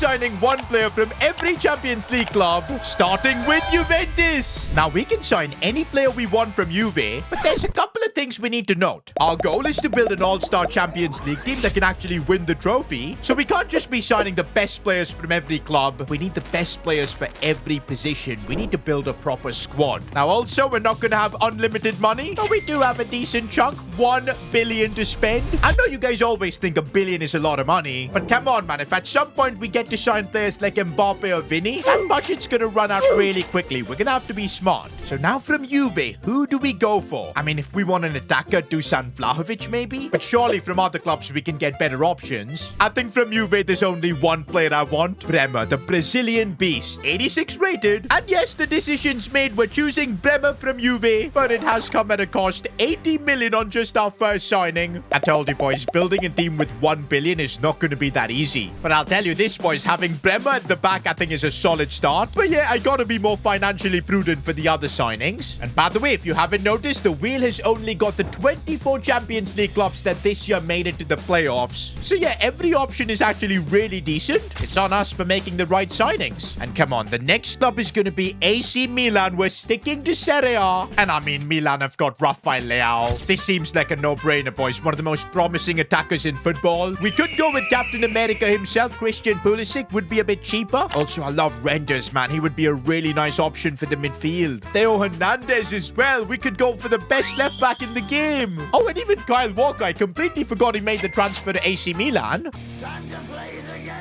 signing one player from every Champions League club, starting with Juventus. Now, we can sign any player we want from Juve, but there's a couple of things we need to note. Our goal is to build an all-star Champions League team that can actually win the trophy, so we can't just be signing the best players from every club. We need the best players for every position. We need to build a proper squad. Now, also, we're not going to have unlimited money, but we do have a decent chunk, 1 billion to spend. I know you guys always think a billion is a lot of money, but come on, man. If at some point we get to sign players like Mbappe or Vinny, that budget's going to run out really quickly. We're going to have to be smart. So now from Juve, who do we go for? I mean, if we want an attacker, Dusan Vlahovic maybe? But surely from other clubs we can get better options. I think from Juve, there's only one player I want. Bremer, the Brazilian beast. 86 rated. And yes, the decision's made. We're choosing Bremer from Juve, but it has come at a cost 80 million on just our first signing. I told you boys, building a team with 1 billion is not going to be that easy. But I'll tell you this, boys, having Bremer at the back I think is a solid start. But yeah, I gotta be more financially prudent for the other signings. And by the way, if you haven't noticed, the wheel has only got the 24 Champions League clubs that this year made it to the playoffs. So yeah, every option is actually really decent. It's on us for making the right signings. And come on, the next club is going to be AC Milan. We're sticking to Serie A. And I mean, Milan have got Rafael Leao. This seems like a no-brainer, boys. One of the most promising attackers in football. We could go with Captain America himself. Christian Pulisic would be a bit cheaper. Also, I love Renders, man. He would be a really nice option for the midfield. Theo Hernandez as well. We could go for the best left back in the game. Oh, and even Kyle Walker. I completely forgot he made the transfer to AC Milan. Time to play the game.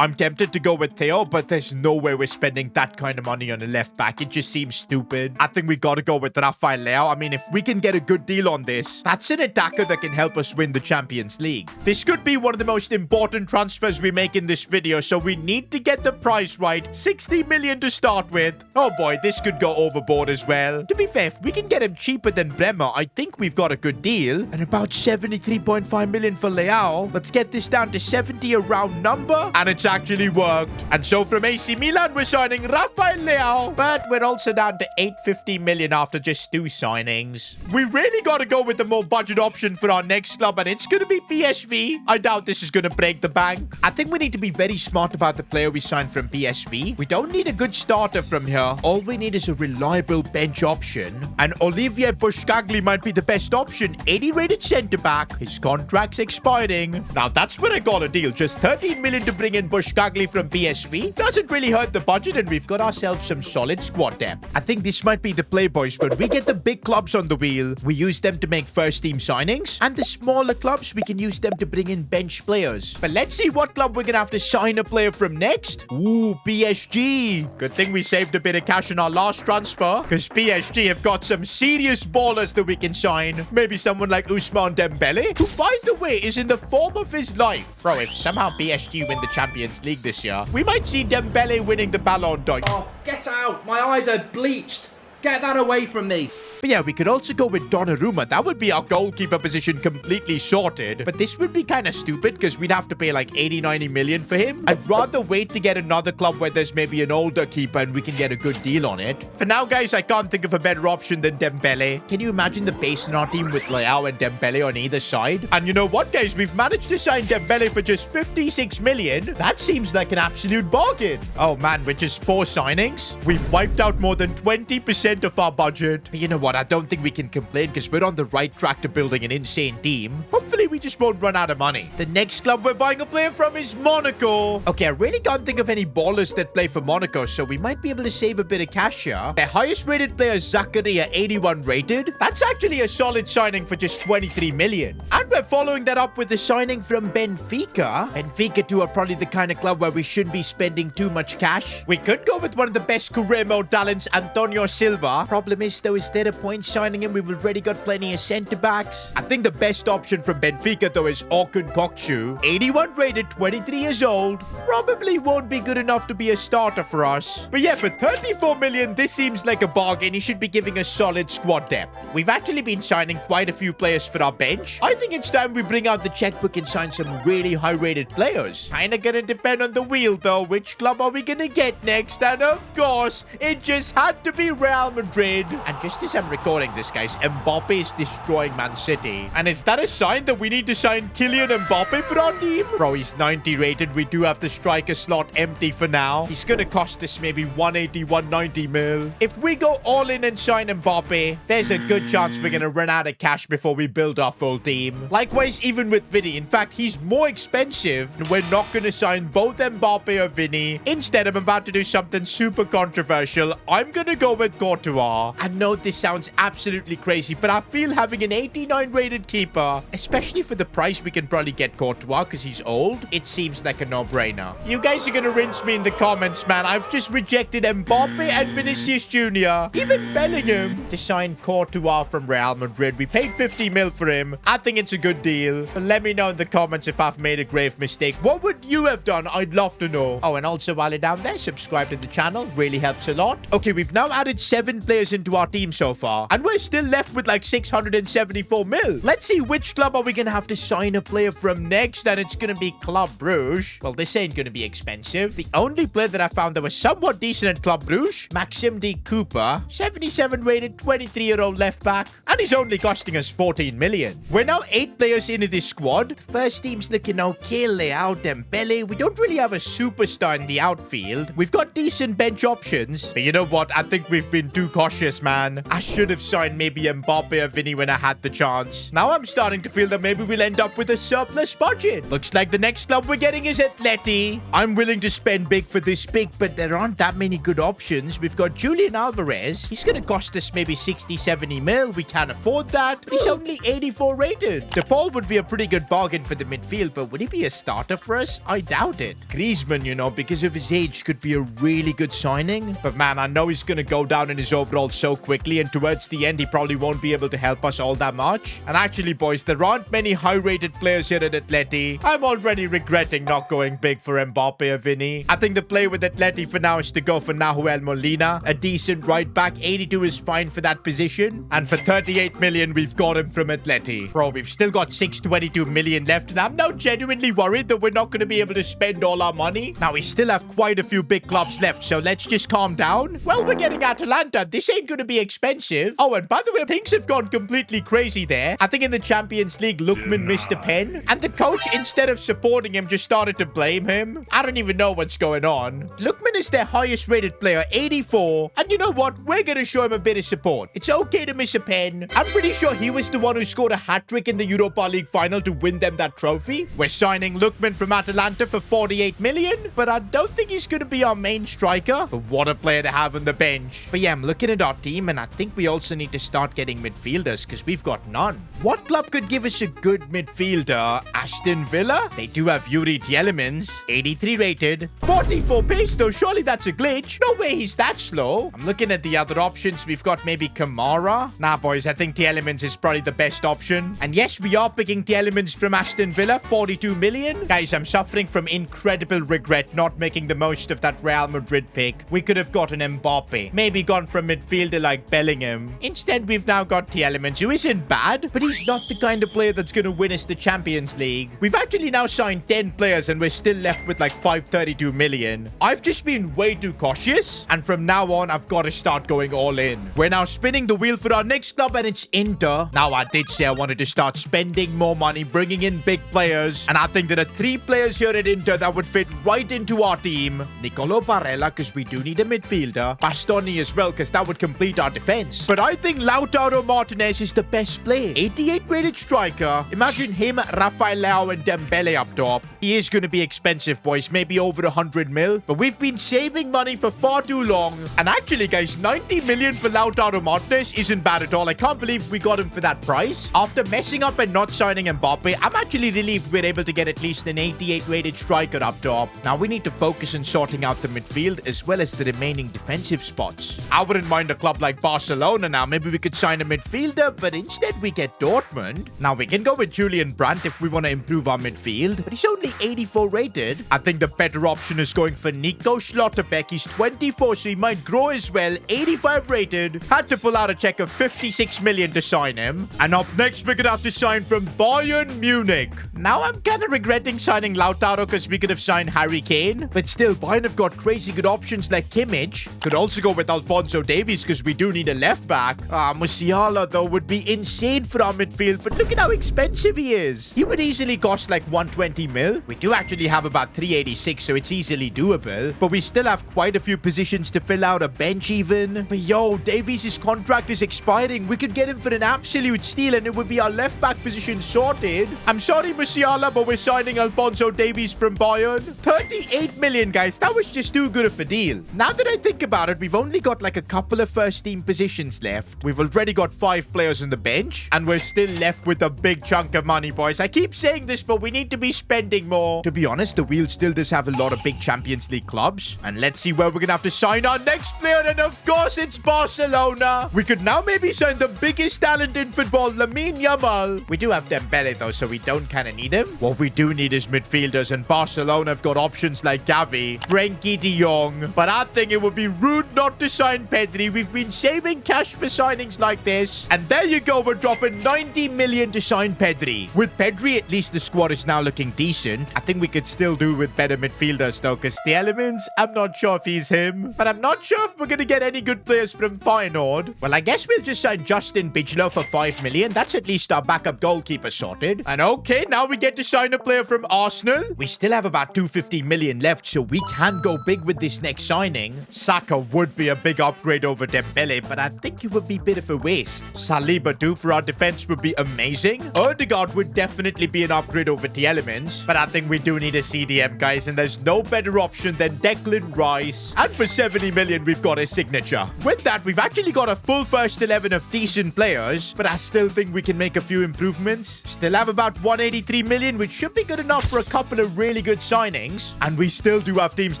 I'm tempted to go with Theo, but there's no way we're spending that kind of money on a left back. It just seems stupid. I think we gotta go with Rafael Leao. I mean, if we can get a good deal on this, that's an attacker that can help us win the Champions League. This could be one of the most important transfers we make in this video, so we need to get the price right. 60 million to start with. Oh boy, this could go overboard as well. To be fair, if we can get him cheaper than Bremer, I think we've got a good deal. And about 73.5 million for Leao. Let's get this down to 70, a round number. And it's actually worked. And so from AC Milan, we're signing Rafael Leao, but we're also down to 850 million after just 2 signings. We really got to go with the more budget option for our next club, and it's going to be PSV. I doubt this is going to break the bank. I think we need to be very smart about the player we sign from PSV. We don't need a good starter from here. All we need is a reliable bench option, and Olivier Bushkagli might be the best option. 80 rated centre back. His contract's expiring. Now that's where I got a deal. Just 13 million to bring in Bushkagli from PSV. Doesn't really hurt the budget, and we've got ourselves some solid squad depth. I think this might be the play, boys. When we get the big clubs on the wheel, we use them to make first team signings, and the smaller clubs, we can use them to bring in bench players. But let's see what club we're gonna have to sign a player from next. Ooh, PSG. Good thing we saved a bit of cash in our last transfer, because PSG have got some serious ballers that we can sign. Maybe someone like Ousmane Dembele, who, by the way, is in the form of his life. Bro, if somehow PSG win the Champions League this year, we might see Dembele winning the Ballon d'Or. Oh, get out! My eyes are bleached! Get that away from me! But yeah, we could also go with Donnarumma. That would be our goalkeeper position completely sorted. But this would be kind of stupid because we'd have to pay like 80-90 million for him. I'd rather wait to get another club where there's maybe an older keeper and we can get a good deal on it. For now, guys, I can't think of a better option than Dembele. Can you imagine the base in our team with Leao and Dembele on either side? And you know what, guys? We've managed to sign Dembele for just 56 million. That seems like an absolute bargain. Oh man, with just 4 signings, we've wiped out more than 20% of our budget. But you know what? I don't think we can complain because we're on the right track to building an insane team. Hopefully, we just won't run out of money. The next club we're buying a player from is Monaco. Okay, I really can't think of any ballers that play for Monaco, so we might be able to save a bit of cash here. Their highest rated player is Zakaria, 81 rated. That's actually a solid signing for just 23 million. And we're following that up with the signing from Benfica. Benfica too are probably the kind of club where we shouldn't be spending too much cash. We could go with one of the best career mode talents, Antonio Silva. Problem is though, instead of point signing him, we've already got plenty of centre backs. I think the best option from Benfica though is Orkun Kokcu, 81 rated, 23 years old. Probably won't be good enough to be a starter for us. But yeah, for 34 million, this seems like a bargain. He should be giving us solid squad depth. We've actually been signing quite a few players for our bench. I think it's time we bring out the checkbook and sign some really high rated players. Kinda gonna depend on the wheel though. Which club are we gonna get next? And of course, it just had to be Real Madrid. And just as I'm I'm recording this, guys, Mbappe is destroying Man City. And is that a sign that we need to sign Kylian Mbappe for our team? Bro, he's 90 rated. We do have the striker slot empty for now. He's going to cost us maybe 180, 190 mil. If we go all in and sign Mbappe, there's a good chance we're going to run out of cash before we build our full team. Likewise, even with Vinny. In fact, he's more expensive. And we're not going to sign both Mbappe or Vinny. Instead, I'm about to do something super controversial. I'm going to go with Courtois. I know this sounds absolutely crazy, but I feel having an 89 rated keeper, especially for the price we can probably get Courtois because he's old, it seems like a no-brainer. You guys are going to rinse me in the comments, man. I've just rejected Mbappe and Vinicius Jr., even Bellingham, to sign Courtois from Real Madrid. We paid 50 mil for him. I think it's a good deal. But let me know in the comments if I've made a grave mistake. What would you have done? I'd love to know. Oh, and also while you're down there, subscribe to the channel. Really helps a lot. Okay, we've now added 7 players into our team so far, and we're still left with like 674 mil. Let's see which club are we gonna have to sign a player from next, and it's gonna be Club Brugge. Well, this ain't gonna be expensive. The only player that I found that was somewhat decent at Club Brugge, Maxim D. Cooper, 77 rated, 23-year-old left back, and he's only costing us 14 million. We're now 8 players into this squad. First team's looking okay. Leao, Dembele. We don't really have a superstar in the outfield. We've got decent bench options, but you know what? I think we've been too cautious, man. I should have signed maybe Mbappe or Vinny when I had the chance. Now I'm starting to feel that maybe we'll end up with a surplus budget. Looks like the next club we're getting is Atleti. I'm willing to spend big for this pick, but there aren't that many good options. We've got Julian Alvarez. He's going to cost us maybe 60, 70 mil. We can't afford that. But he's only 84 rated. DePaul would be a pretty good bargain for the midfield, but would he be a starter for us? I doubt it. Griezmann, you know, because of his age, could be a really good signing. But man, I know he's going to go down in his overall so quickly, and towards the end, he probably won't be able to help us all that much. And actually, boys, there aren't many high-rated players here at Atleti. I'm already regretting not going big for Mbappe or Vinny. I think the play with Atleti for now is to go for Nahuel Molina, a decent right back. 82 is fine for that position. And for 38 million, we've got him from Atleti. Bro, we've still got 622 million left, and I'm now genuinely worried that we're not going to be able to spend all our money. Now, we still have quite a few big clubs left, so let's just calm down. Well, we're getting Atalanta. This ain't going to be expensive. Oh, and by the way, things have gone completely crazy there. I think in the Champions League, Lookman missed a pen, and the coach, instead of supporting him, just started to blame him. I don't even know what's going on. Lookman is their highest rated player, 84, and you know what? We're going to show him a bit of support. It's okay to miss a pen. I'm pretty sure he was the one who scored a hat-trick in the Europa League final to win them that trophy. We're signing Lookman from Atalanta for 48 million, but I don't think he's going to be our main striker. But what a player to have on the bench. But yeah, I'm looking at our team, and I think we also need to start getting midfielders because we've got none. What club could give us a good midfielder? Aston Villa? They do have Yuri Tielemans, 83 rated, 44 pace though. Surely that's a glitch. No way he's that slow. I'm looking at the other options. We've got maybe Kamara. Nah, boys, I think Tielemans is probably the best option. And yes, we are picking Tielemans from Aston Villa, 42 million. Guys, I'm suffering from incredible regret not making the most of that Real Madrid pick. We could have gotten Mbappe, maybe gone for a midfielder like Bellingham. Instead, we've now got Tielemans, who isn't bad, but he's not the kind of player that's going to win us the Champions League. We've actually now signed 10 players, and we're still left with like 532 million. I've just been way too cautious, and from now on, I've got to start going all in. We're now spinning the wheel for our next club, and it's Inter. Now, I did say I wanted to start spending more money, bringing in big players, and I think there are 3 players here at Inter that would fit right into our team. Nicolo Barella, because we do need a midfielder. Bastoni as well, because that would complete our defense. But I think Lautaro Martinez is the best play. 88 rated striker. Imagine him, Rafael Leao, and Dembele up top. He is going to be expensive, boys. Maybe over 100 mil. But we've been saving money for far too long. And actually, guys, 90 million for Lautaro Martinez isn't bad at all. I can't believe we got him for that price. After messing up and not signing Mbappe, I'm actually relieved we're able to get at least an 88 rated striker up top. Now we need to focus on sorting out the midfield as well as the remaining defensive spots. I wouldn't mind a club like Barcelona now. Maybe we could sign a midfielder, but instead we get Dortmund. Now we can go with Julian Brandt if we want to improve our midfield, but he's only 84 rated. I think the better option is going for Nico Schlotterbeck. He's 24, so he might grow as well. 85 rated. Had to pull out a check of 56 million to sign him. And up next, we're gonna have to sign from Bayern Munich. Now I'm kind of regretting signing Lautaro because we could have signed Harry Kane, but still, Bayern have got crazy good options like Kimmich. Could also go with Alphonso Davies because we do need a left left back. Musiala, though, would be insane for our midfield, but look at how expensive he is. He would easily cost like 120 mil. We do actually have about 386, so it's easily doable, but we still have quite a few positions to fill out, a bench even. But yo, Davies' contract is expiring. We could get him for an absolute steal, and it would be our left back position sorted. I'm sorry, Musiala, but we're signing Alphonso Davies from Bayern. 38 million, guys. That was just too good of a deal. Now that I think about it, we've only got like a couple of first team positions left. We've already got 5 players on the bench, and we're still left with a big chunk of money, boys. I keep saying this, but we need to be spending more. To be honest, the wheel still does have a lot of big Champions League clubs. And let's see where we're gonna have to sign our next player, and of course, it's Barcelona. We could now maybe sign the biggest talent in football, Lamine Yamal. We do have Dembele, though, so we don't kind of need him. What we do need is midfielders, and Barcelona have got options like Gavi, Frenkie de Jong, but I think it would be rude not to sign Pedri. We've been saving cash for signings like this, and there you go, we're dropping 90 million to sign Pedri. With Pedri, at least the squad is now looking decent. I think we could still do with better midfielders, though, because the Elements, I'm not sure if he's him, but I'm not sure if we're going to get any good players from Feyenoord. Well, I guess we'll just sign Justin Bijlow for 5 million. That's at least our backup goalkeeper sorted. And okay, now we get to sign a player from Arsenal. We still have about 250 million left, so we can go big with this next signing. Saka would be a big upgrade over Dembele, but I think it would be a bit of a waste. Saliba too for our defense would be amazing. Odegaard would definitely be an upgrade over the Elements, but I think we do need a CDM, guys, and there's no better option than Declan Rice. And for 70 million, we've got his signature. With that, we've actually got a full first 11 of decent players, but I still think we can make a few improvements. Still have about 183 million, which should be good enough for a couple of really good signings. And we still do have teams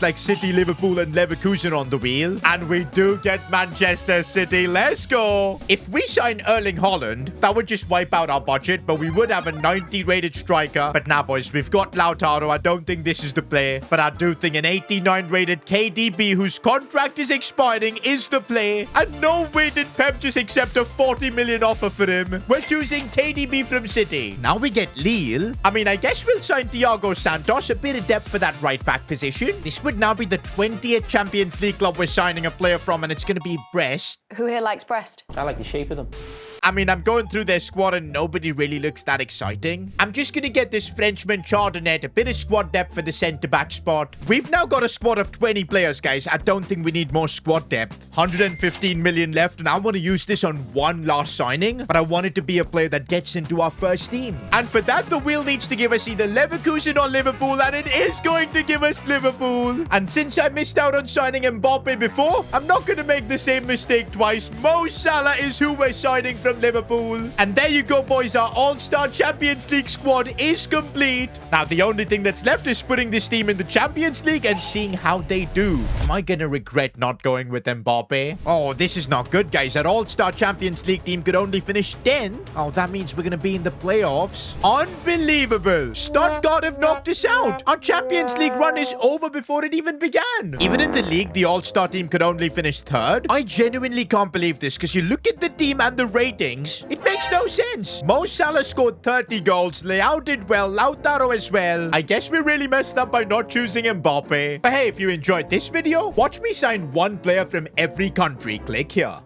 like City, Liverpool, and Leverkusen on the wheel. And we do get Manchester City. Let's go. If we sign Erling Haaland, that would just wipe out our budget, but we would have a 90 rated striker. But now, boys, we've got Lautaro. I don't think this is the play, but I do think an 89 rated KDB whose contract is expiring is the play. And no way did Pep just accept a 40 million offer for him. We're choosing KDB from City. Now we get Lille. I mean, I guess we'll sign Thiago Santos, a bit of depth for that right back position. This would now be the 20th Champions League club we're signing a player from, and it's going to be Brest. Who here likes Brest? I like the shape of them. I mean, I'm going through their squad and nobody really looks that exciting. I'm just going to get this Frenchman Chardonnay, a bit of squad depth for the centre-back spot. We've now got a squad of 20 players, guys. I don't think we need more squad depth. 115 million left, and I want to use this on one last signing, but I want it to be a player that gets into our first team. And for that, the wheel needs to give us either Leverkusen or Liverpool, and it is going to give us Liverpool. And since I missed out on signing Mbappe before, I'm not going to make the same mistake twice. Mo Salah is who we're signing from Liverpool. And there you go, boys. Our All-Star Champions League squad is complete. Now, the only thing that's left is putting this team in the Champions League and seeing how they do. Am I gonna regret not going with Mbappe? Oh, this is not good, guys. Our All-Star Champions League team could only finish 10. Oh, that means we're gonna be in the playoffs. Unbelievable. Stuttgart have knocked us out. Our Champions League run is over before it even began. Even in the league, the All-Star team could only finish 3rd. I genuinely can't believe this, because you look at the team and the ratings, it makes no sense. Mo Salah scored 30 goals. Leao did well. Lautaro as well. I guess we really messed up by not choosing Mbappe. But hey, if you enjoyed this video, watch me sign one player from every country. Click here.